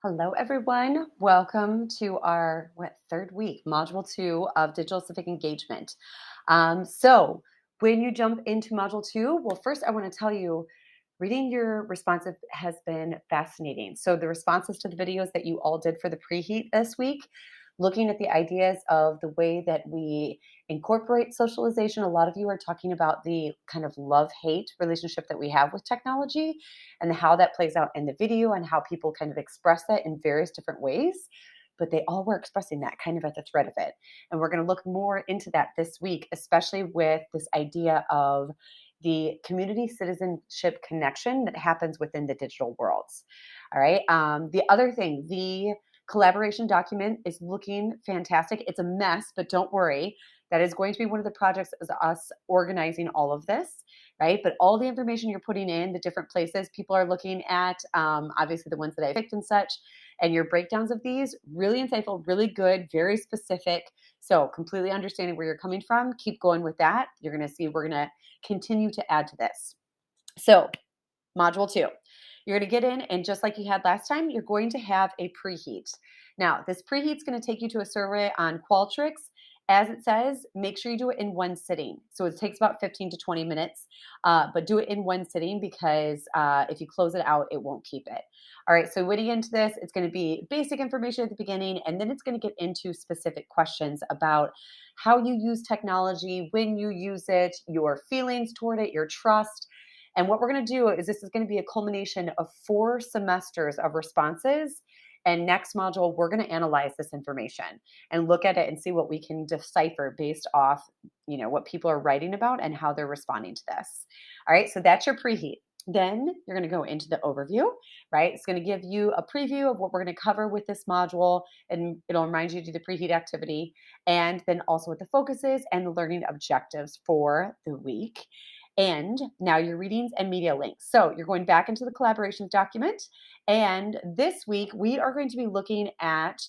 Hello, everyone. Welcome to our third week, Module 2 of Digital Civic Engagement. So when you jump into Module 2, well, first I want to tell you, reading your responsive has been fascinating. So the responses to the videos that you all did for the preheat this week, looking at the ideas of the way that we incorporate socialization. A lot of you are talking about the kind of love-hate relationship that we have with technology and how that plays out in the video and how people kind of express that in various different ways. But they all were expressing that kind of at the thread of it. And we're going to look more into that this week, especially with this idea of the community citizenship connection that happens within the digital worlds. All right. The other thing, the collaboration document is looking fantastic. It's a mess, but don't worry. That is going to be one of the projects is us organizing all of this, right? But all the information you're putting in, the different places people are looking at, obviously the ones that I picked and such, and your breakdowns of these, really insightful, really good, very specific. So completely understanding where you're coming from, keep going with that. You're going to see we're going to continue to add to this. So Module 2. You're going to get in, and just like you had last time, you're going to have a preheat. Now, this preheat's going to take you to a survey on Qualtrics. As it says, make sure you do it in one sitting. So it takes about 15 to 20 minutes, but do it in one sitting because if you close it out, it won't keep it. All right, so when you get into this, it's going to be basic information at the beginning, and then it's going to get into specific questions about how you use technology, when you use it, your feelings toward it, your trust. And what we're going to do is this is going to be a culmination of 4 semesters of responses. And next module, we're going to analyze this information and look at it and see what we can decipher based off, what people are writing about and how they're responding to this. All right, so that's your preheat. Then you're going to go into the overview, right? It's going to give you a preview of what we're going to cover with this module, and it'll remind you to do the preheat activity, and then also what the focus is and the learning objectives for the week. And now your readings and media links. So you're going back into the collaborations document. And this week we are going to be looking at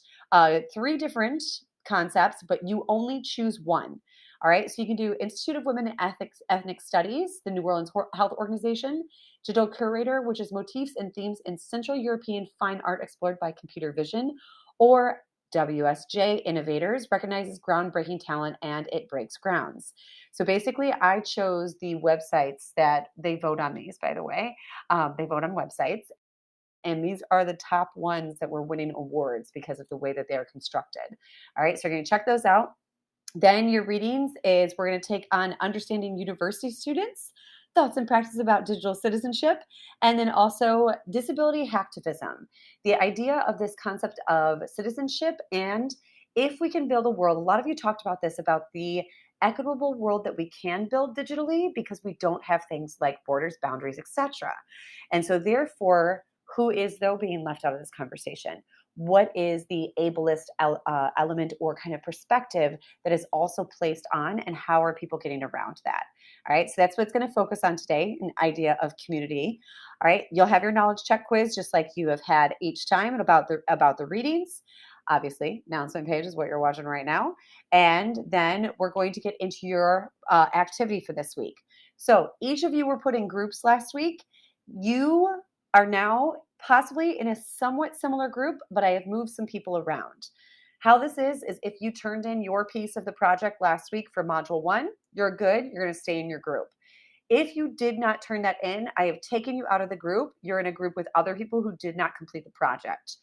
3 different concepts, but you only choose one. All right, so you can do Institute of Women and Ethnic Studies, the New Orleans Health Organization, Digital Curator, which is motifs and themes in Central European fine art explored by computer vision, or WSJ Innovators recognizes groundbreaking talent and it breaks grounds. So basically, I chose the websites that they vote on these, by the way. They vote on websites. And these are the top ones that were winning awards because of the way that they are constructed. All right, so you're going to check those out. Then your readings is we're going to take on understanding university students, thoughts and practices about digital citizenship, and then also disability hacktivism. The idea of this concept of citizenship, and if we can build a world, a lot of you talked about this, about the equitable world that we can build digitally because we don't have things like borders, boundaries, etc. And so therefore, who is though being left out of this conversation? What is the ableist element or kind of perspective that is also placed on, and how are people getting around that? All right, so that's what's going to focus on today, an idea of community. All right, you'll have your knowledge check quiz just like you have had each time about the readings. Obviously, announcement page is what you're watching right now. And then we're going to get into your activity for this week. So each of you were put in groups last week. You are now possibly in a somewhat similar group, but I have moved some people around. How this is if you turned in your piece of the project last week for Module 1, you're good. You're going to stay in your group. If you did not turn that in, I have taken you out of the group. You're in a group with other people who did not complete the project.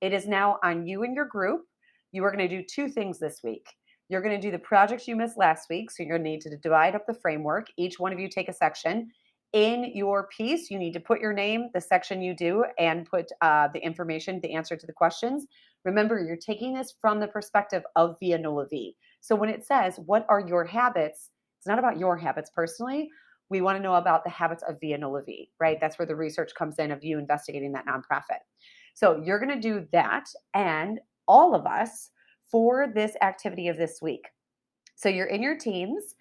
It is now on you and your group. You are going to do 2 things this week. You're going to do the projects you missed last week. So you're going to need to divide up the framework. Each one of you take a section. In your piece, you need to put your name, the section you do, and put the information, the answer to the questions. Remember, you're taking this from the perspective of Via Nola V. So when it says, what are your habits? It's not about your habits personally. We want to know about the habits of Via Nola V, right? That's where the research comes in of you investigating that nonprofit. So you're going to do that, and all of us, for this activity of this week. So you're in your teams.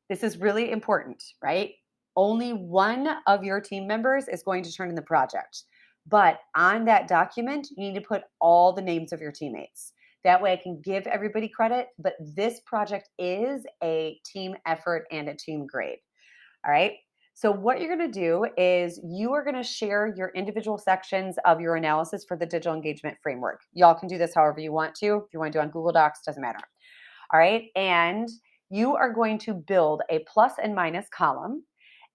This is really important, right? Only one of your team members is going to turn in the project. But on that document, you need to put all the names of your teammates. That way I can give everybody credit, but this project is a team effort and a team grade. All right. So what you're going to do is you are going to share your individual sections of your analysis for the digital engagement framework. Y'all can do this however you want to. If you want to do it on Google Docs, doesn't matter. All right. And you are going to build a plus and minus column.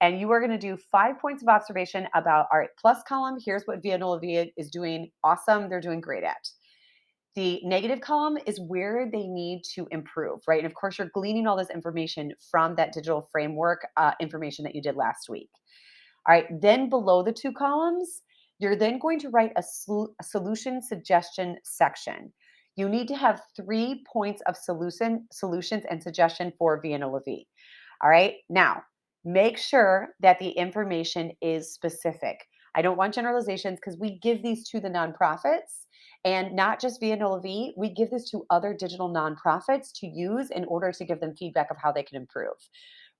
And you are going to do 5 points of observation about, all right, plus column, here's what Via Nula Via is doing awesome. They're doing great at. The negative column is where they need to improve, right? And of course, you're gleaning all this information from that digital framework information that you did last week. All right, then below the 2 columns, you're then going to write a solution suggestion section. You need to have 3 points of solutions and suggestion for Via Nula Via. All right, now make sure that the information is specific. I don't want generalizations because we give these to the nonprofits, and not just Via Nula Via, we give this to other digital nonprofits to use in order to give them feedback of how they can improve,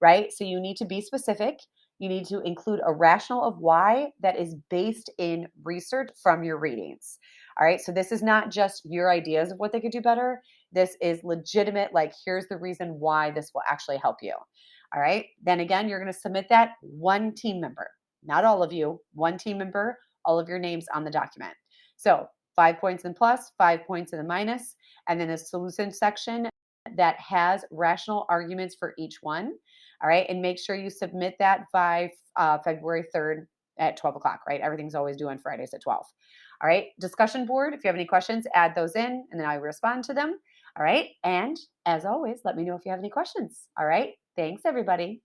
right? So you need to be specific. You need to include a rationale of why that is based in research from your readings. All right, so this is not just your ideas of what they could do better. This is legitimate, like, here's the reason why this will actually help you. All right, then again, you're going to submit that one team member, not all of you, one team member, all of your names on the document. So 5 points in plus, 5 points in the minus, and then a solution section that has rational arguments for each one. All right, and make sure you submit that by February 3rd at 12 o'clock, right? Everything's always due on Fridays at 12. All right, discussion board, if you have any questions, add those in, and then I respond to them. All right, and as always, let me know if you have any questions. All right, thanks, everybody.